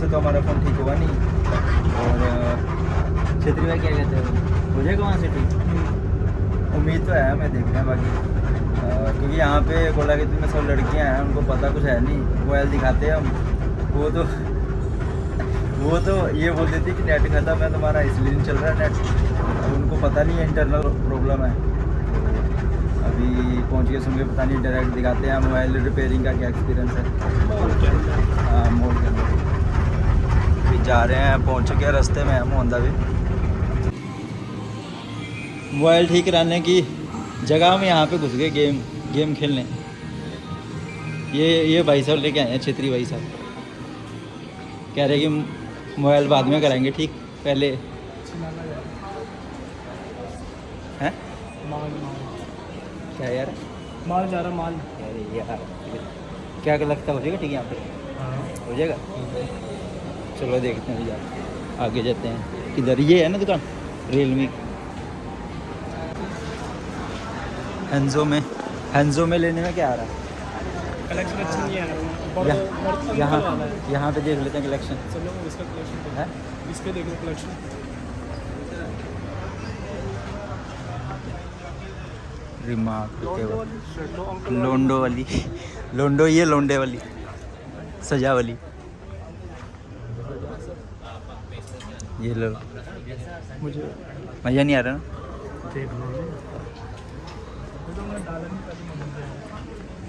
से तो हमारा फ़ोन ठीक होगा नहीं। और छेत्री भाई क्या कहते हैं, हो जाएगा वहाँ से ठीक? उम्मीद तो है, मैं देखते हैं बाकी। क्योंकि यहाँ पे कोलागित में सब लड़कियाँ हैं, उनको पता कुछ है नहीं, मोबाइल दिखाते हैं हम। वो तो ये बोल देती कि नेट खत्म है तुम्हारा, इसलिए नहीं चल रहा है नेट। अब उनको पता नहीं है इंटरनल प्रॉब्लम है। अभी पहुँच के सुन के पता नहीं, डायरेक्ट दिखाते हैं मोबाइल रिपेयरिंग का क्या एक्सपीरियंस है। हाँ, मोड़ के अंदर अभी जा रहे हैं, पहुँच के रास्ते में हम होंदा भी। मोबाइल ठीक कराने की जगह में यहाँ पे घुस गए गेम खेलने। ये भाई साहब लेके आए हैं, छेत्री भाई साहब कह रहे कि मोबाइल बाद में कराएंगे ठीक, पहले हैं। क्या यार, माल जा रहा माल। अरे यार क्या लगता हो जाएगा ठीक यहाँ पे? हो जाएगा। चलो देखते हैं यार, आगे जाते हैं। किधर ये है ना दुकान, रियलमी हैंजो में लेने में क्या आ रहा है? कलेक्शन अच्छा नहीं है यहाँ पे देख लेते हैं कलेक्शन। चलो इसका कलेक्शन है, इसके देख लो कलेक्शन। रिमार्क लोंडो वाली लोंडो, ये लोंडे वाली, सजा वाली। ये लो, मुझे मज़ा नहीं आ रहा ना। देख लो।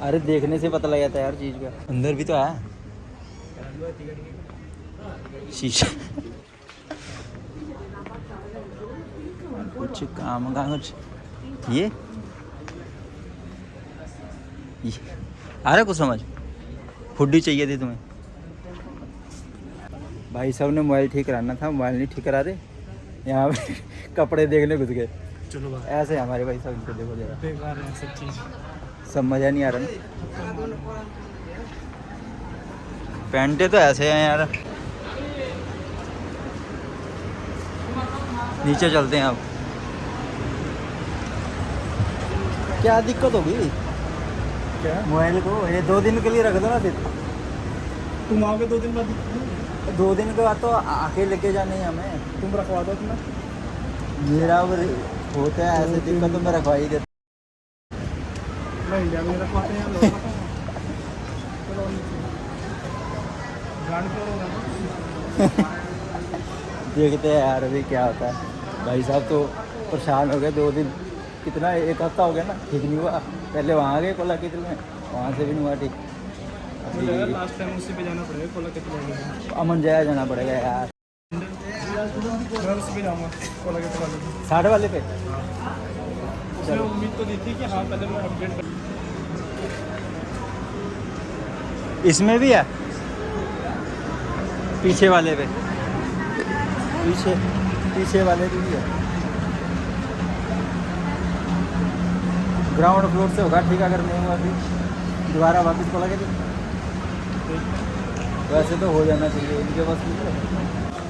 अरे देखने से पता लग जाता है यार चीज़ का। अंदर भी तो है शीशा। कुछ काम का कुछ ये आ रहा कुछ समझ। हुडी चाहिए थी तुम्हें? भाई साहब ने मोबाइल ठीक कराना था, मोबाइल नहीं ठीक करा रहे, यहाँ पे कपड़े देखने घुस गए। चलो बात ऐसे हमारे भाई साहब, इनको देखो जरा, बेकार है सब चीज़। सब मज़ा नहीं आ रहा ना। पैंटे तो ऐसे हैं यार। नीचे चलते हैं अब। क्या दिक्कत होगी क्या मोबाइल को? ये 2 दिन के लिए रख दो ना फिर। तुम आओगे 2 दिन बाद? 2 दिन के बाद तो आके लेके जाने हैं हमें। तुम रखवा दो अपना। मेरा वो होता है ऐसे दिक्कत, तो मैं रखवा ही देता। मैं इंडिया में रखवाते हैं लोग। ग्राउंड फ्लोर होगा ना। देखते हैं यार अभी क्या होता है। भाई साहब तो परेशान हो गए 2 दिन, कितना 1 हफ्ता हो गया ना, ठीक नहीं हुआ। पहले वहाँ गए कोलाकित में, वहाँ से भी नहीं हुआ ठीक। मुझे अभी लास्ट टाइम उसी पे जाना पड़ेगा, कोला कितना अमन जया जाना पड़ेगा यार। मैं उसी पे जाऊँगा, कोला कितना वाले। 60 वाले पे। उसने उम्मीद तो दी थी कि हाँ पहले मैं अपडेट कर। इसमें भी है पीछे वाले पे, पीछे वाले पे भी है। ग्राउंड फ्लोर से होगा ठीक, अगर नहीं हुआ फिर दोबारा वापस खोला के। वैसे तो हो जाना चाहिए इनके पास।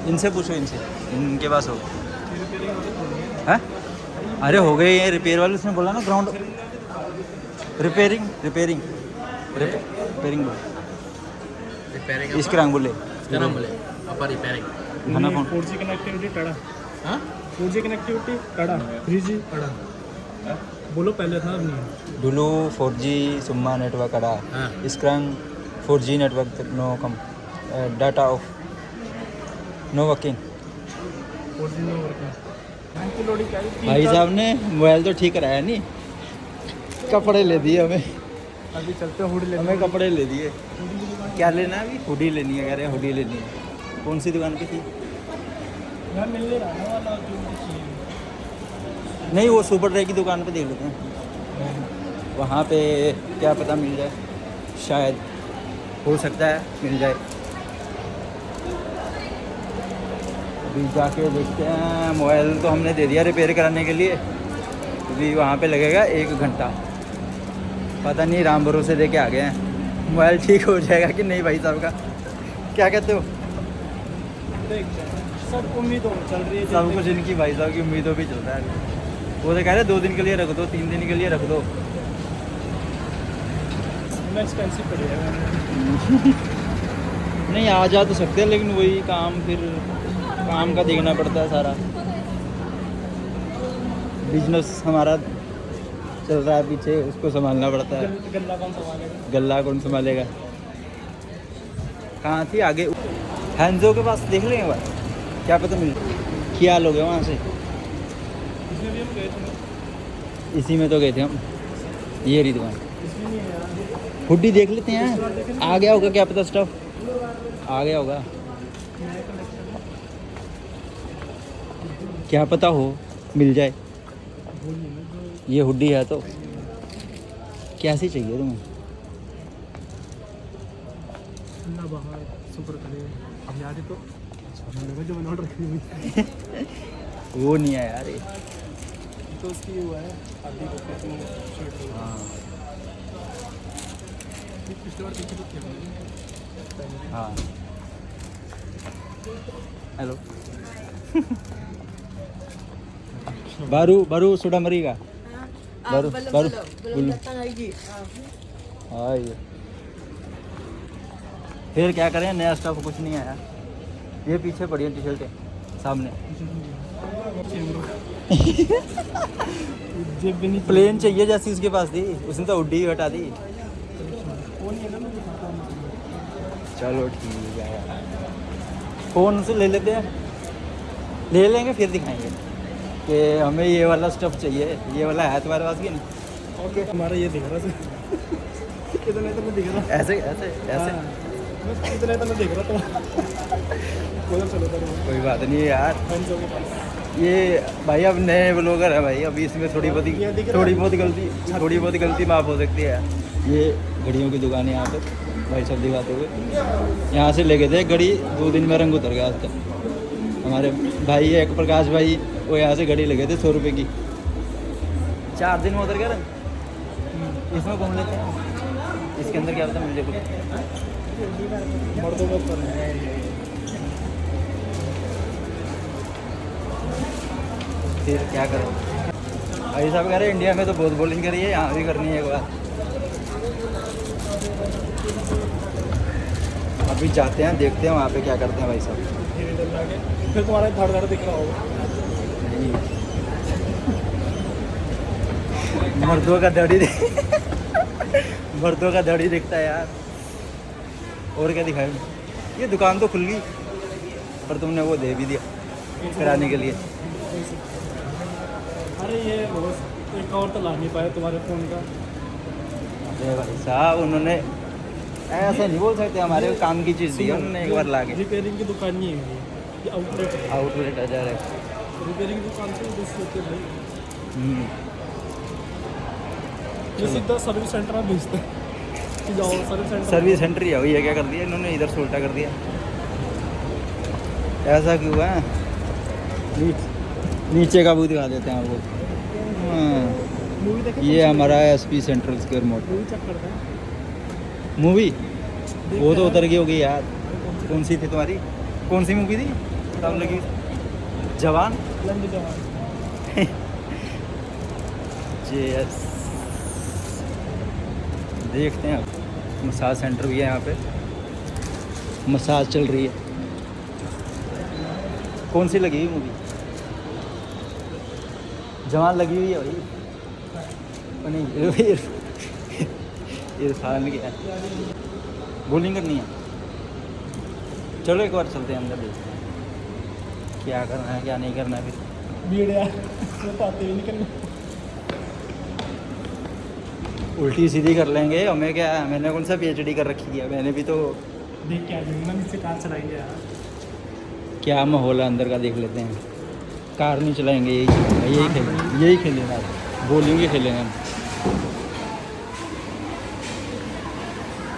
इनसे पूछो, इनके पास हो है। अरे हो गए ये रिपेयर वाले, उसने बोला ना ग्राउंड रिपेयरिंग इसके रंग बोले अपर रिपेयरिंग है ना फोन। 4G कनेक्टिविटी टड़ा। हाँ 4G कनेक्टिविटी टड़ा, 3G टड़ा। बोलो पहले था, अब नहीं। डुलू 4G सुम्मा नेटवर्क अड़ा, स्क्रंग 4G network no come data off no working. 4G में वर्किंग लोडिंग क्या है? भाई साहब ने मोबाइल तो ठीक कराया नहीं, कपड़े ले दिए हमें। अभी चलते हुड ले। हमें कपड़े ले दिए। क्या लेना है अभी? हुडी लेनी है, कह रहे हैं हुडी लेनी है। कौन सी दुकान पे थी? मैं मिलने रहने वाला जो चाहिए। नहीं, वो सुपर ड्राई की दुकान पे देख लेते हैं, वहाँ पे क्या पता मिल जाए, शायद हो सकता है मिल जाए। अभी जाके देखते हैं। मोबाइल तो हमने दे दिया रिपेयर कराने के लिए, अभी वहाँ पे लगेगा 1 घंटा। पता नहीं, राम भरोसे दे के आ गए हैं। मोबाइल ठीक हो जाएगा कि नहीं भाई साहब का, क्या कहते हो? देखते हैं, सब उम्मीदों में चल रही है। सब कुछ इनकी भाई साहब की उम्मीदों पे चल रहा है। वो तो कह रहे 2 दिन के लिए रख दो, 3 दिन के लिए रख दो। एक्सपेंसिव पड़ेगा। नहीं आ जा तो सकते हैं, लेकिन वही काम, फिर काम का देखना पड़ता है सारा। बिजनेस हमारा चल रहा है पीछे, उसको संभालना पड़ता है। गल्ला कौन संभालेगा? गल्ला कौन संभालेगा? कहाँ थी आगे? हैंजो के पास देख लेंगे बार, क्या पता मिल ख्याल हो गया वहाँ से। इसमें भी हम गए थे। इसी में तो गए थे हम। ये रही दुकान। इसमें नहीं है यार। हुड्डी देख लेते हैं, आ गया होगा, क्या पता स्टफ आ गया होगा, क्या पता हो मिल जाए। ये हुड्डी है तो कैसी चाहिए तुम्हें? अल्लाह बाहर शुक्र करे अब याद है तो अच्छा लगा जो मैंने ऑर्डर की हुई। वो नहीं है यार ये। तो उसकी ये हुआ है आधी शर्ट। हाँ पिछले बार देखी तो क्या हाँ। हेलो बारू बारू सोडा मरी का बारू बारू बोलो। हाँ ये फिर क्या करें, नया स्टॉक कुछ नहीं आया। ये पीछे पड़ी है टी शर्टें सामने। जेब भी नहीं प्लेन चाहिए जैसी उसके पास थी, उसने तो हुड्डी हटा दी। वो नहीं है ना मुझे पता नहीं। चलो ठीक है यार, फ़ोन से ले लेते हैं, ले लेंगे फिर दिखाएंगे कि हमें ये वाला स्टफ चाहिए। ये वाला है तुम्हारे पास कि नहीं? ओके हमारा ये दिख रहा था। इतना तो मैं दिख रहा। ऐसे ऐसे ऐसे बस इतना तो मैं देख रहा था। उधर चलो उधर। कोई बात नहीं है यार। हैंड्स के पास। ये भाई अब नए ब्लॉगर है भाई, अभी इसमें थोड़ी बहुत गलती माफ़ हो सकती है। ये घड़ियों की दुकान है यहाँ पे, भाई सब दिखाते हुए। यहाँ से लेके थे घड़ी, 2 दिन में रंग उतर गया आज तक। हमारे भाई है एक प्रकाश भाई, वो यहाँ से घड़ी लगे थे 100 रुपये की, 4 दिन में उतर गया रंग। इसमें घूम लेते हैं, इसके अंदर क्या पता मिल जाए कुछ। मर्दों का ऊपर है। फिर क्या करें भाई साहब, कह रहे इंडिया में तो बहुत बॉलिंग करी है, यहाँ भी करनी है एक बार। अभी जाते हैं, देखते हैं वहाँ पे क्या करते हैं भाई साहब। फिर तुम्हारा धड़ दिख रहा होगा। मर्दों का दड़ी मर्दों का दड़ी दिखता है यार। और क्या दिखाएं? ये दुकान तो खुल गई, पर तुमने वो दे भी दिया कराने के लिए। अरे ये बहुत एक और तो ला नहीं पाया तुम्हारे फ़ोन का। अरे भाई साहब, उन्होंने ऐसे नहीं बोल सकते, हमारे काम की चीज़ दी है उन्होंने एक बार ला के। रिपेयरिंग की दुकान नहीं है ये आउटलेट है। आउटलेट आ जा रहा है। रिपेयरिंग की दुकान से दूसरी होती है भाई। ये चलो। सीधा सर्विस सेंटर में भेजते हैं कि जाओ सर्विस सेंटर। सर्विस सेंटर ही है वही है, क्या कर दिया इन्होंने, इधर से उल्टा कर दिया। ऐसा क्यों है? नीचे का भी दिखा देते हैं आपको। मूवी देखे? ये हमारा SP सेंट्रल स्क्वायर मोड। मूवी चेक करते हैं। मूवी वो तो उतर गई होगी यार। कौन सी थी तुम्हारी? कौन सी मूवी थी तब लगी? जवान। लंबी जवान। JS देखते हैं। मसाज सेंटर भी है यहाँ पे, मसाज चल रही है। कौन सी लगी हुई मूवी? जवान लगी हुई है भाई। ओ नहीं, इरफान की है। बॉलिंग करनी है। चलो एक बार चलते हैं अंदर, देखते हैं क्या करना है क्या नहीं करना है। फिर भीड़ यार मैं तो आते ही नहीं करना। उल्टी सीधी कर लेंगे, हमें क्या है? मैंने कौन सा PhD कर रखी है? मैंने भी तो। देख के आ जाएंगे ना, नीचे कार चलाएंगे यार। क्या माहौल है अंदर का, देख लेते हैं। कार नहीं चलाएंगे, यही खेलेंगे आज, बॉलिंग ही खेलेंगे हम।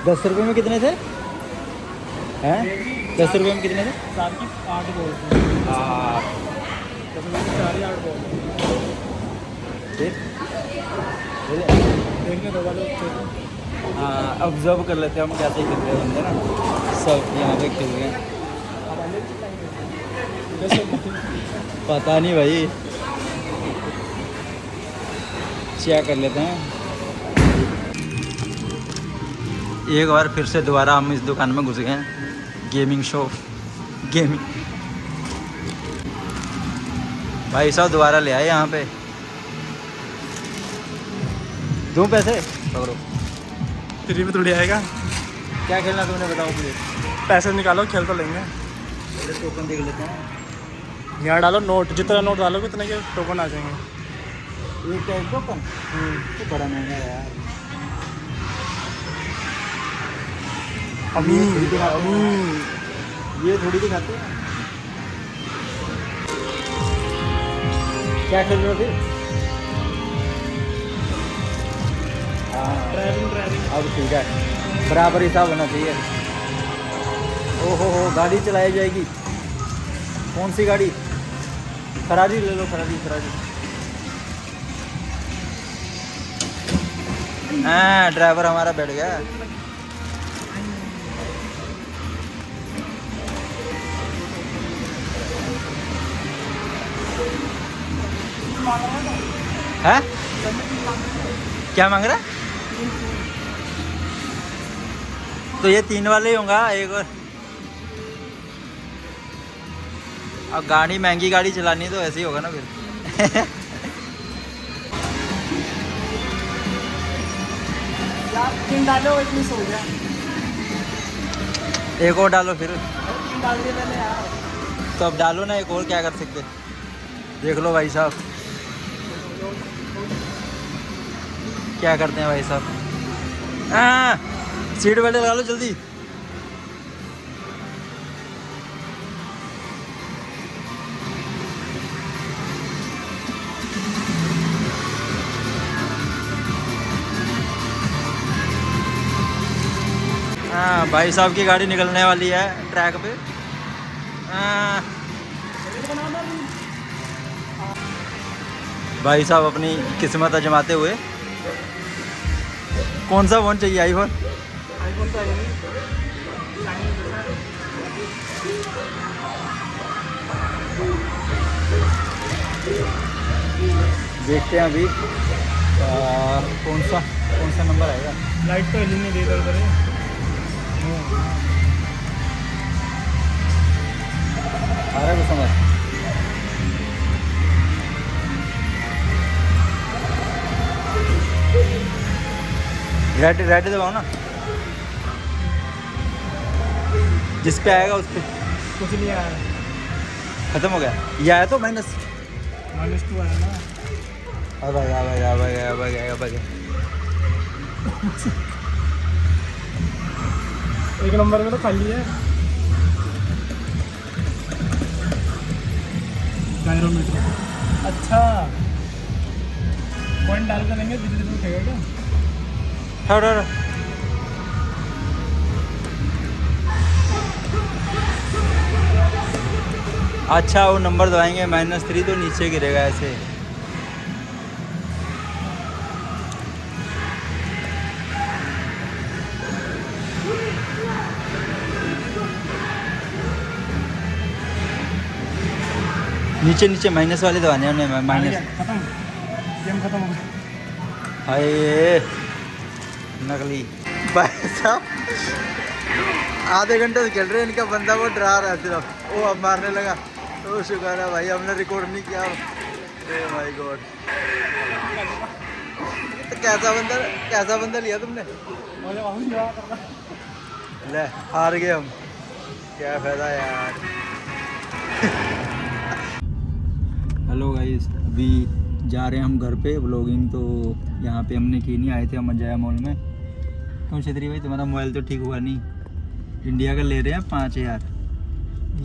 10 रुपये में कितने थे? हैं 10 रुपये में कितने थे? 4 की 8 बॉल थे। हाँ 4 ही 8 बॉल। देखने दो वाले बच्चे। हाँ ऑब्जर्व कर लेते हैं हम कैसे खेल रहे हैं बंदे ना, सब यहाँ पे खेल रहे हैं। पता नहीं भाई, चेक कर लेते हैं एक बार। फिर से दोबारा हम इस दुकान में घुस गए हैं। Gaming show gaming. भाई साहब दोबारा ले आए यहाँ पे। दूँ पैसे? पकड़ो। फ्री में थोड़ी आएगा। क्या खेलना तुमने बताओ प्लीज। पैसे निकालो, खेल तो लेंगे। पहले टोकन देख लेते हैं। यहाँ डालो नोट, जितना नोट डालोगे उतने के टोकन आ जाएंगे। एक का एक टोकन तो बड़ा महंगा है यार। ये थोड़ी दिखाते हैं। क्या खेल रहे हो फिर? ड्राइविंग अब ठीक है, बराबर हिसाब होना चाहिए। ओहो हो, गाड़ी चलाई जाएगी। कौन सी गाड़ी? फरारी ले लो, फरारी। हाँ, ड्राइवर हमारा बैठ गया। है? क्या मांग रहा है? तो ये 3 वाले ही होगा, एक और। अब गाड़ी महंगी गाड़ी चलानी तो ऐसे ही होगा ना फिर। यार 3 डालो, इतनी सो गया। एक और डालो फिर। 3 डाल दिए मैंने यार। तो अब डालो ना एक और, क्या कर सकते। देख लो भाई साहब क्या करते हैं भाई साहब। सीट बेल्ट लगा लो जल्दी। हाँ, भाई साहब की गाड़ी निकलने वाली है ट्रैक पे। भाई साहब अपनी किस्मत आजमाते हुए। कौन सा फ़ोन चाहिए? आईफोन? आईफोन तो आएगा नहीं। देखते हैं अभी कौन सा नंबर आएगा। लाइट तो हिल नहीं दे इधर उधर है। आ रहा है कुछ समझ? रेड दबाओ ना, जिस पे आएगा उस पे। कुछ नहीं आया। खत्म हो गया। ये आया तो -2 आया ना। अब आ गया। एक नंबर में तो खाली है। गायरोमीटर। अच्छा, पॉइंट डाल कर लेंगे, धीरे धीरे उठेगा क्या? ठहर। अच्छा, वो नंबर दबाएंगे -3 तो नीचे गिरेगा ऐसे। नीचे माइनस वाले दबाने हैं उन्हें। माइनस खत्म, गेम खत्म हो गया। हाय नकली भाई साहब। आधे घंटे से खेल रहे हैं, इनका बंदा वो डरा रहा है सिर्फ। वो अब मारने लगा। तो शुक्र है भाई हमने रिकॉर्ड नहीं किया। ओ माय गॉड, तो कैसा बंदा लिया तुमने? ले, हार गए हम। क्या फायदा यार। हेलो गाइस, अभी जा रहे हैं हम घर पे। व्लॉगिंग तो यहाँ पे हमने की नहीं, आए थे हम अजाया मॉल में। क्यों छतरी भाई, तुम्हारा मोबाइल तो ठीक हुआ नहीं? इंडिया का ले रहे हैं 5000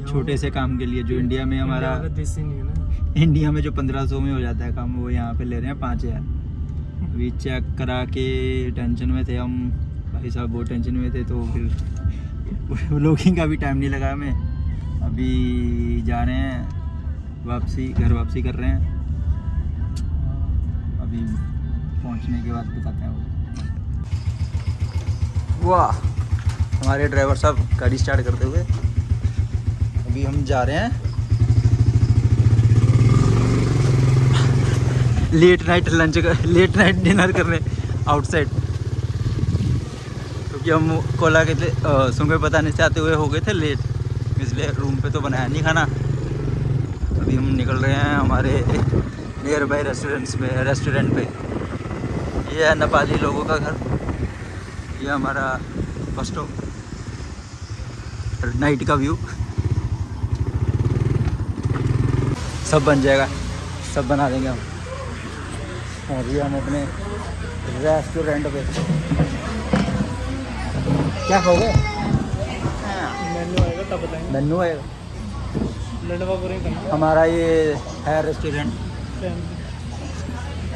छोटे से काम के लिए। जो इंडिया में हमारा देसी नहीं है ना। इंडिया में जो 1500 में हो जाता है काम, वो यहाँ पे ले रहे हैं 5000। अभी चेक करा के टेंशन में थे हम भाई साहब, बहुत टेंशन में थे। तो फिर व्लॉगिंग का भी टाइम नहीं लगा हमें। अभी जा रहे हैं घर वापसी कर रहे हैं। अभी पहुंचने के बाद बताते हैं। वाह, हमारे ड्राइवर साहब गाड़ी स्टार्ट करते हुए। अभी हम जा रहे हैं लेट नाइट डिनर करने आउटसाइड। क्योंकि हम कोला के थे सुंगे बताने से आते हुए हो गए थे लेट, इसलिए रूम पे तो बनाया नहीं खाना। अभी हम निकल रहे हैं हमारे नियर बाई रेस्टोरेंट पे। ये है नेपाली लोगों का घर, ये हमारा फर्स्ट नाइट का व्यू। सब बन जाएगा, सब बना देंगे हम। अभी हम अपने रेस्टोरेंट पे क्या खाओगे? मेन्यू आएगा तब बताएंगे। मेन्यू आएगा। लड़वा पूरे करना हमारा ये है रेस्टोरेंट,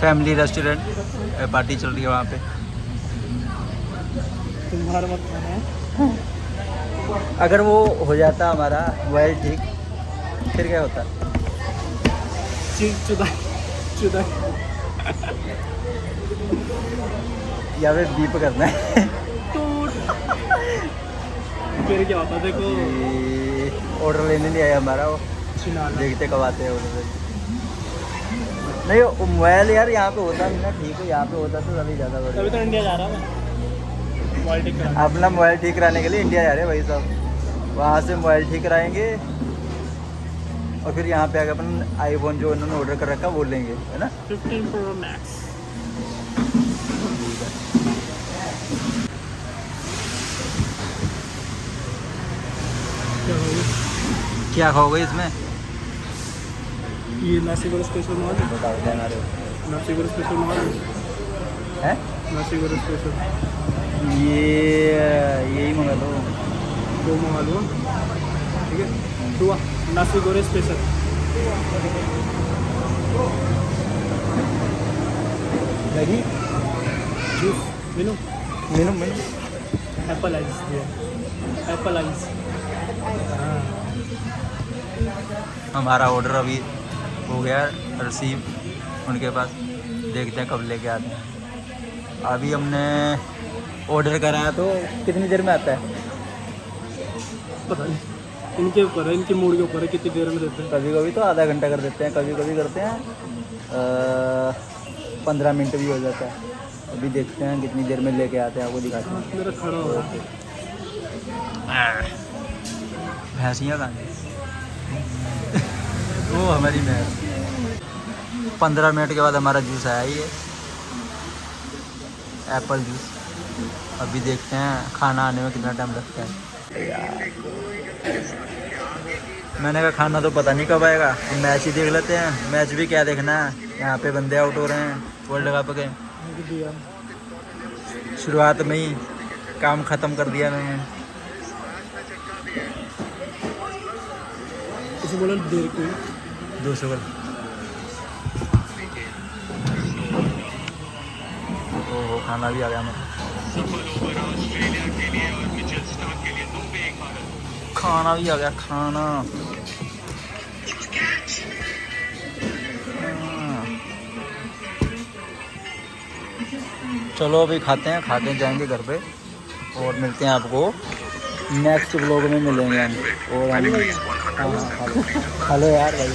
फैमिली रेस्टोरेंट, पार्टी चल रही है वहाँ पे। तुम बाहर मत खाना है। अगर वो हो जाता हमारा मोबाइल ठीक, फिर क्या होता? चुदा चुदा या फिर बीप करना है। फिर क्या होता देखो। ऑर्डर लेने नहीं आया हमारा, वो चिनाला देखते कब आते हैं ऑर्डर। नहीं वो मोबाइल यार यहाँ पे होता नहीं ना ठीक है, यहाँ पे होता तो अभी ज़्यादा तभी बढ़िया। तो इंडिया जा रहा मैं मोबाइल ठीक करा। अपना मोबाइल ठीक कराने के लिए इंडिया जा रहे हैं भाई साहब। वहाँ से मोबाइल ठीक कराएंगे और फिर यहाँ पे आके अपन आईफोन जो उन्होंने ऑर्डर कर रखा वो लेंगे, है ना। 15 Pro Max। क्या होगा? क्या खाओगे इसमें? ये नासीगोरा स्पेशल माल है। बताओ क्या बना रहे हो? नासीगोरा स्पेशल माल हैं? नासीगोरा स्पेशल ये यही मंगा लो। 2 मंगा लो ठीक है। 2 नासीगोरा स्पेशल। दही juice menu menu menu apple ice दिया। Apple ice. हाँ हमारा ऑर्डर अभी हो गया रिसीव उनके पास, देखते हैं कब लेके आते हैं। अभी हमने ऑर्डर कराया तो कितनी देर में आता है? पता नहीं, इनके ऊपर है, इनके मूड के ऊपर है कितनी देर में देते हैं। कभी कभी तो आधा घंटा कर देते हैं, कभी कभी करते हैं 15 मिनट भी हो जाता है। अभी देखते हैं कितनी देर में लेके आते हैं, आपको दिखाते हैं। मेरा खड़ा हो रहा है। भैंसियाँ कहाँ गई? वो हमारी भैंस। 15 मिनट के बाद हमारा जूस आया ही है, एप्पल जूस। अभी देखते हैं खाना आने में कितना टाइम लगता है। मैंने कहा खाना तो पता नहीं कब आएगा, मैच ही देख लेते हैं। मैच भी क्या देखना है, यहाँ पे बंदे आउट हो रहे हैं वर्ल्ड कप के। दिया शुरुआत में ही काम ख़त्म कर दिया मैंने। इसे बोला देर कोई 200 का। ओहो खाना भी आ गया हमारा। खाना भी आ गया, खाना। चलो अभी खाते हैं, खा के जाएंगे घर पे और मिलते हैं आपको नेक्स्ट व्लॉग में मिलेंगे हम। और हम हाँ खा लो यार भाई।